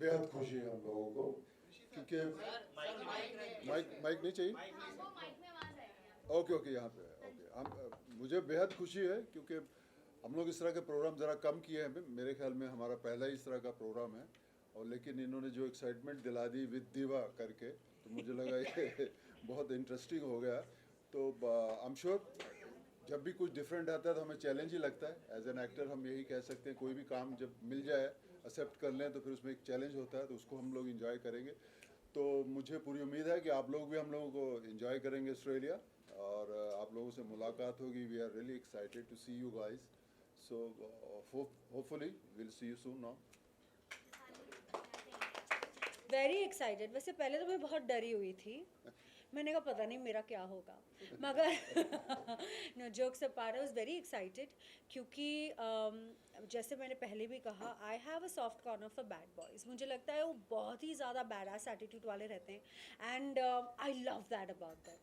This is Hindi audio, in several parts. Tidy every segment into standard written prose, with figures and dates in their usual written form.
बेहद खुशी है हम लोगों को, क्योंकि माइक माइक नहीं चाहिए। ओके ओके, यहाँ पे ओके। मुझे बेहद खुशी है क्योंकि हम लोग इस तरह के प्रोग्राम ज़रा कम किए हैं। मेरे ख्याल में हमारा पहला ही इस तरह का प्रोग्राम है, और लेकिन इन्होंने जो एक्साइटमेंट दिला दी विद दीवा करके, तो मुझे लगा ये बहुत इंटरेस्टिंग हो गया। तो आई एम श्योर जब भी कुछ डिफरेंट आता है तो हमें चैलेंज ही लगता है। एज एन एक्टर हम यही कह सकते हैं, कोई भी काम जब मिल जाए एक्सेप्ट कर लें तो फिर उसमें एक चैलेंज होता है, तो उसको हम लोग इंजॉय करेंगे। तो मुझे पूरी उम्मीद है कि आप लोग भी हम लोगों को इंजॉय करेंगे ऑस्ट्रेलिया, और आप लोगों से मुलाकात होगी। We are really excited to see you guys, so hopefully will see you soon now. Very excited. वैसे पहले तो मैं बहुत डरी हुई थी, मैंने कहा पता नहीं मेरा क्या होगा, मगर no jokes apart, I was very excited क्योंकि जैसे मैंने पहले भी कहा, I have a soft corner for bad boys. मुझे लगता है वो बहुत ही ज़्यादा बैडास एटीट्यूड वाले रहते हैं, and I love that about that.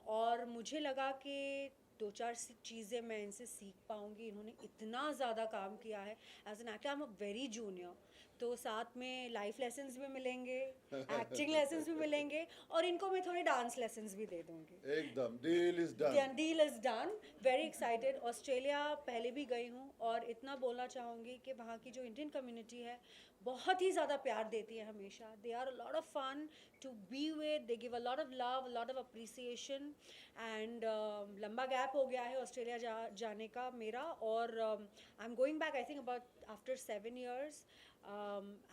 और मुझे लगा कि दो चार चीज़ें मैं इनसे सीख पाऊँगी। इन्होंने इतना ज़्यादा काम किया है as an actor. I am a very junior, तो साथ में लाइफ लेसन्स भी मिलेंगे, एक्टिंग लेसन्स भी मिलेंगे, और इनको मैं थोड़े डांस लेसन्स भी दे दूँगी। एकदम deal is done. Deal is done. Very excited. Australia पहले भी गई हूँ, और इतना बोलना चाहूँगी कि वहाँ की जो इंडियन कम्युनिटी है बहुत ही ज़्यादा प्यार देती है हमेशा। They are a lot of fun to be with, they give a lot of love, a lot of appreciation. And लंबा गैप हो गया है ऑस्ट्रेलिया जाने का मेरा, और I am going back I think about after 7 years,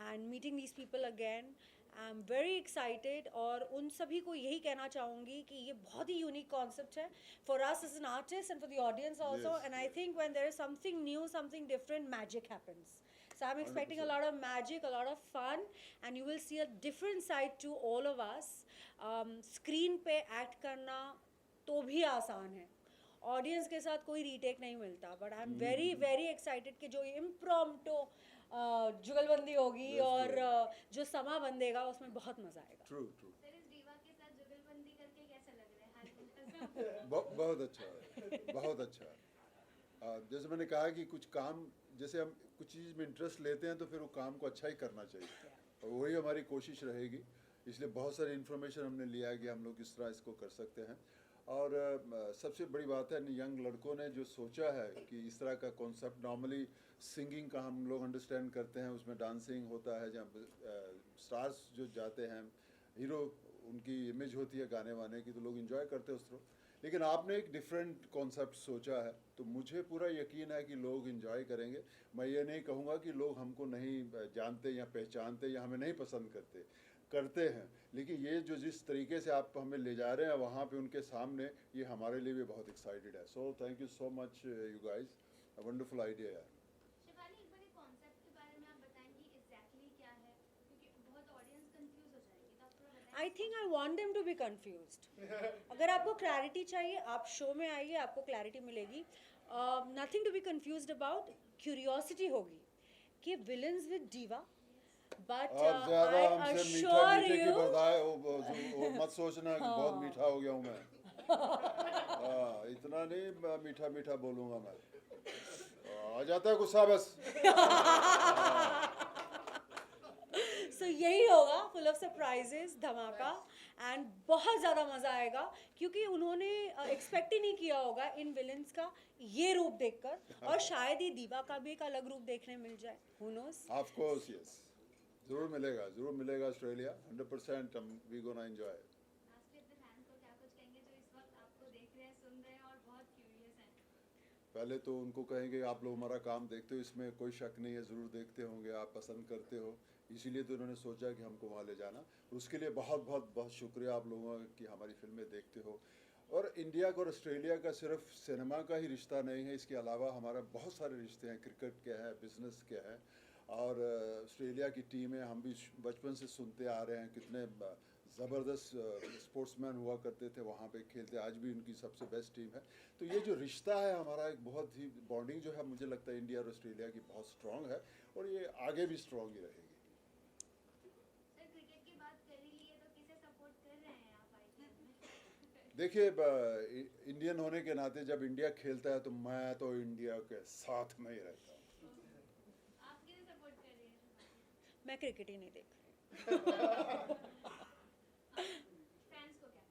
and meeting these people again. I am very excited, और उन सभी को यही कहना चाहूँगी कि ये बहुत ही यूनिक कॉन्सेप्ट है for us as an artist and for the audience also. And I think when there is something new, something different, magic happens. So I'm expecting a lot of magic, a lot of fun, and you will see a different side to all of us. Screen पे act करना तो भी आसान है, ऑडियंस के साथ कोई रीटेक नहीं मिलता, but I am very very excited कि जो इम्प्रॉम्प्टो जुगलबंदी होगी और जो समा बंधेगा उसमें बहुत मजा आएगा। True true. सर, इस दीवा के साथ जुगलबंदी करके कैसा लग रहा है? हाल फिलहाल बहुत अच्छा है, बहुत अच्छा है। जैसे मैंने कहा कि कुछ काम, जैसे हम कुछ चीज़ में इंटरेस्ट लेते हैं तो फिर वो काम को अच्छा ही करना चाहिए, और वही हमारी कोशिश रहेगी। इसलिए बहुत सारी इन्फॉर्मेशन हमने लिया है कि हम लोग किस तरह इसको कर सकते हैं। और सबसे बड़ी बात है यंग लड़कों ने जो सोचा है कि इस तरह का कॉन्सेप्ट, नॉर्मली सिंगिंग का हम लोग अंडरस्टैंड करते हैं, उसमें डांसिंग होता है, जहाँ स्टार्स जो जाते हैं, हीरो उनकी इमेज होती है गाने वाने की, तो लोग इन्जॉय करते हैं उस तरह। लेकिन आपने एक डिफरेंट कॉन्सेप्ट सोचा है, तो मुझे पूरा यकीन है कि लोग इन्जॉय करेंगे। मैं ये नहीं कहूँगा कि लोग हमको नहीं जानते या पहचानते या हमें नहीं पसंद करते हैं, लेकिन ये जो जिस तरीके से आप हमें ले जा रहे हैं वहाँ पे उनके सामने, ये हमारे लिए भी बहुत एक्साइटेड है। So thank you so much you guys, a wonderful idea यार। शिवानी, एक बार ये कॉन्सेप्ट के बारे में आप बताएंगी एग्जैक्टली क्या है, क्योंकि बहुत ऑडियंस कंफ्यूज हो जाएगी, तो आप थोड़ा बताएं। I think I want them to be confused. अगर आपको क्लैरिटी चाहिए, आप शो में आइए, आपको क्लैरिटी मिलेगी। Nothing to be confused about, curiosity होगी कि विलन्स विद डीवा, बट आप ज़्यादा आई हमसे मीठा अश्योर मीठे की यू, बरदाए वो मत सोचना कि बहुत मीठा हो गया हूँ मैं। इतना नहीं मीठा मीठा बोलूँगा मैं, आ जाता है गुस्सा बस। सो यही होगा, फुल ऑफ सरप्राइजेस, धमाका, एंड बहुत ज़्यादा मज़ा आएगा क्योंकि उन्होंने एक्सपेक्ट ही नहीं किया होगा इन विलन्स का ये रूप देखकर, और शायद ही दीवा का भी एक अलग रूप देखने मिल जाए, who knows. Of course yes, ज़रूर मिलेगा Australia 100%। We gonna enjoy. Lastly अपने फैंस को क्या कुछ कहेंगे जो इस वक्त आपको देख रहे हैं, सुन रहे हैं और बहुत क्यूरियस हैं? पहले तो उनको कहेंगे आप लोग हमारा काम देखते हो, इसमें कोई शक नहीं है, ज़रूर देखते होंगे, आप पसंद करते हो, इसीलिए तो उन्होंने सोचा कि हमको वहाँ ले जाना। उसके लिए बहुत बहुत बहुत शुक्रिया आप लोगों का कि हमारी फिल्में देखते हो। और इंडिया का और ऑस्ट्रेलिया का सिर्फ सिनेमा का ही रिश्ता नहीं है, इसके अलावा हमारा बहुत सारे रिश्ते हैं, क्रिकेट के हैं, बिजनेस के हैं, और ऑस्ट्रेलिया की टीमें हम भी बचपन से सुनते आ रहे हैं कितने ज़बरदस्त स्पोर्ट्समैन हुआ करते थे, वहाँ पे खेलते, आज भी उनकी सबसे बेस्ट टीम है। तो ये जो रिश्ता है हमारा, एक बहुत ही बॉन्डिंग जो है, मुझे लगता है इंडिया और ऑस्ट्रेलिया की बहुत स्ट्रॉन्ग है, और ये आगे भी स्ट्रॉन्ग ही रहेगी। सर, क्रिकेट की बात कर ही ली है तो किसे सपोर्ट कर रहे हैं आप आईपीएल में? देखिए, इंडियन होने के नाते जब इंडिया खेलता है तो मैं तो इंडिया के साथ में ही रहता हूँ। आप किसे सपोर्ट कर रही हैं? मैं क्रिकेट ही नहीं देख रही। फैंस को क्या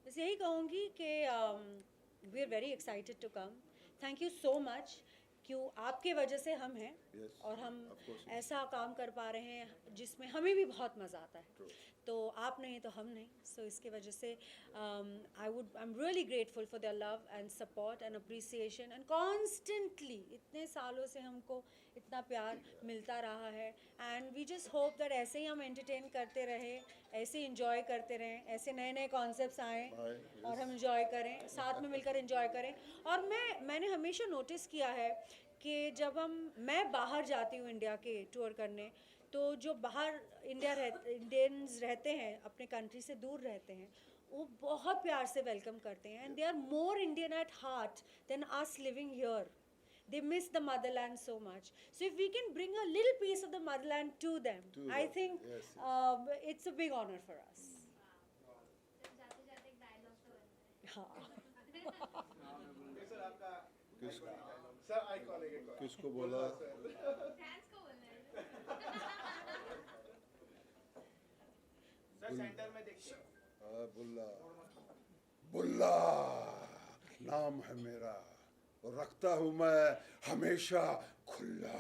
बस यही कहूँगी कि we are very excited to come. Thank you so much, क्यों आपके वजह से हम हैं Yes, और हम of course. ऐसा काम कर पा रहे हैं जिसमें हमें भी बहुत मज़ा आता है। True. तो आप नहीं तो हम नहीं, सो इसके वजह से I am really grateful for their love and support and appreciation and constantly इतने सालों से हमको इतना प्यार मिलता रहा है। And we just hope that ऐसे ही हम एंटरटेन करते रहें, ऐसे ही इंजॉय करते रहें, ऐसे नए नए कॉन्सेप्ट्स आएँ आए, और yes. हम इंजॉय करें, साथ में मिलकर इंजॉय करें। और मैंने हमेशा नोटिस किया है कि जब मैं बाहर जाती हूँ इंडिया के टूर करने, तो जो बाहर इंडियंस रहते हैं, अपने कंट्री से दूर रहते हैं, वो बहुत प्यार से वेलकम करते हैं and they are more Indian at heart than us living here. They miss the motherland so much. So if we can bring a little piece of the motherland to them, To I them, think yes, it's a big honor for us. जब जाते जाते एक डायलॉग तो बनता है। हाँ। सर आपका किस, सर आइकॉन एक किसको बोला? फैंस को बोलना है सर सेंटर में देखिए बुल्ला, बुल्ला नाम है मेरा और रखता हूँ मैं हमेशा खुला।